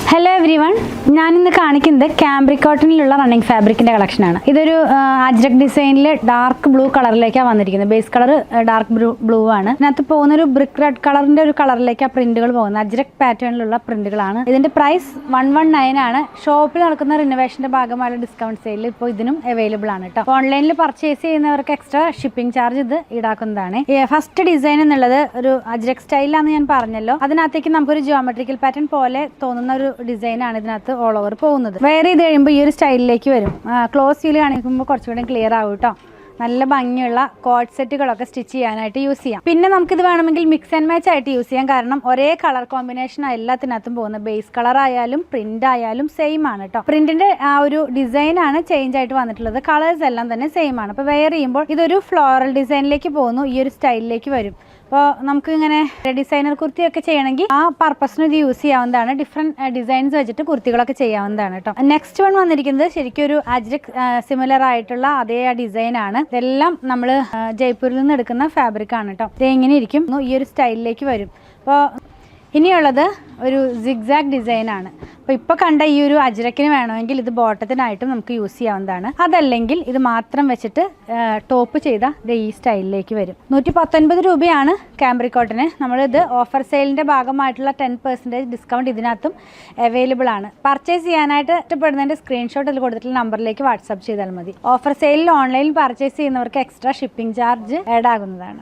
Hello every one, ഞാനിന്ന് കാണിക്കുന്നത് cambric കോട്ടണിലുള്ള running ഫാബ്രിക്കിൻ്റെ കളക്ഷനാണ്. ഇതൊരു അജ്രക് ഡിസൈനിൽ ഡാർക്ക് ബ്ലൂ കളറിലേക്കാണ് വന്നിരിക്കുന്നത്. ബേസ് കളർ ഡാർക്ക് ബ്ലൂ ആണ്. ഇതിനകത്ത് പോകുന്നൊരു ബ്രിക്ക് റെഡ് കളറിൻ്റെ ഒരു കളറിലേക്കാണ് പ്രിന്റുകൾ പോകുന്നത്. അജ്രക് പാറ്റേണിലുള്ള പ്രിന്റുകളാണ്. ഇതിൻ്റെ പ്രൈസ് 119 ആണ്. ഷോപ്പിൽ നടക്കുന്ന റിനോവേഷൻ്റെ ഭാഗമായുള്ള ഡിസ്കൗണ്ട് സെയിലിൽ ഇപ്പോൾ ഇതിനും അവൈലബിൾ ആണ് കേട്ടോ. ഓൺലൈനിൽ പർച്ചേസ് ചെയ്യുന്നവർക്ക് എക്സ്ട്രാ ഷിപ്പിംഗ് ചാർജ് ഇത് ഈടാക്കുന്നതാണ്. ഫസ്റ്റ് ഡിസൈൻ എന്നുള്ളത് ഒരു അജ്രക് സ്റ്റൈലാണെന്ന് ഞാൻ പറഞ്ഞല്ലോ. അതിനകത്തേക്ക് നമുക്കൊരു ജിയോമെട്രിക്കൽ പാറ്റേൺ പോലെ തോന്നുന്ന ഒരു ഡിസൈൻ ആണ് ഇതിനകത്ത് ഓൾ ഓവർ പോകുന്നത്. വെയർ ചെയ്ത് കഴിയുമ്പോൾ ഈ ഒരു സ്റ്റൈലിലേക്ക് വരും. ക്ലോസ് വ്യൂ കാണിക്കുമ്പോൾ കുറച്ചുകൂടെ ക്ലിയർ ആവും കേട്ടോ. നല്ല ഭംഗിയുള്ള കോഡ് സെറ്റുകളൊക്കെ സ്റ്റിച്ച് ചെയ്യാനായിട്ട് യൂസ് ചെയ്യാം. പിന്നെ നമുക്കിത് വേണമെങ്കിൽ മിക്സ് ആൻഡ് മാച്ച് ആയിട്ട് യൂസ് ചെയ്യാം. കാരണം ഒരേ കളർ കോമ്പിനേഷൻ എല്ലാത്തിനകത്തും പോകുന്നത്. ബേസ് കളർ ആയാലും പ്രിന്റ് ആയാലും സെയിം ആണ് കേട്ടോ. പ്രിന്റിന്റെ ആ ഒരു ഡിസൈൻ ആണ് ചേഞ്ച് ആയിട്ട് വന്നിട്ടുള്ളത്. കളേഴ്സ് എല്ലാം തന്നെ സെയിം ആണ്. അപ്പോൾ വെയർ ചെയ്യുമ്പോൾ ഇതൊരു ഫ്ലോറൽ ഡിസൈനിലേക്ക് പോകുന്നു. ഈ ഒരു സ്റ്റൈലിലേക്ക് വരും. അപ്പോൾ നമുക്ക് ഇങ്ങനെ ഡിസൈനർ കുർത്തിയൊക്കെ ചെയ്യണമെങ്കിൽ ആ പർപ്പസിന് ഇത് യൂസ് ചെയ്യാവുന്നതാണ്. ഡിഫറെൻറ്റ് ഡിസൈൻസ് വെച്ചിട്ട് കുർത്തികളൊക്കെ ചെയ്യാവുന്നതാണ് കേട്ടോ. നെക്സ്റ്റ് വൺ വന്നിരിക്കുന്നത് ശരിക്കും ഒരു അജ്രക് സിമിലർ ആയിട്ടുള്ള അതേ ഡിസൈൻ ആണ്. ഇതെല്ലാം നമ്മൾ ജയ്പൂരിൽ നിന്ന് എടുക്കുന്ന ഫാബ്രിക് ആണ് കേട്ടോ. ഇത് എങ്ങനെ ഇരിക്കും ഈ ഒരു സ്റ്റൈലിലേക്ക് വരും. അപ്പോൾ ഇനിയുള്ളത് ഒരു സിഗ്സാഗ് ഡിസൈൻ ആണ്. അപ്പോൾ ഇപ്പോൾ കണ്ട ഈ ഒരു അജ്രക്കിന് വേണമെങ്കിൽ ഇത് ബോട്ടത്തിനായിട്ടും നമുക്ക് യൂസ് ചെയ്യാവുന്നതാണ്. അതല്ലെങ്കിൽ ഇത് മാത്രം വെച്ചിട്ട് ടോപ്പ് ചെയ്ത ഈ സ്റ്റൈലിലേക്ക് വരും. 119 രൂപയാണ് ക്യാമ്പ്രിക് കോട്ടന്. നമ്മളിത് ഓഫർ സെയിലിൻ്റെ ഭാഗമായിട്ടുള്ള 10% ഡിസ്കൗണ്ട് ഇതിനകത്തും അവൈലബിൾ ആണ്. പർച്ചേസ് ചെയ്യാനായിട്ട് ഇഷ്ടപ്പെടുന്നതിൻ്റെ സ്ക്രീൻഷോട്ട് ഇതിൽ കൊടുത്തിട്ടുള്ള നമ്പറിലേക്ക് വാട്സാപ്പ് ചെയ്താൽ മതി. ഓഫർ സെയിലിൽ ഓൺലൈനിൽ പർച്ചേസ് ചെയ്യുന്നവർക്ക് എക്സ്ട്രാ ഷിപ്പിംഗ് ചാർജ് ആഡ് ആകുന്നതാണ്.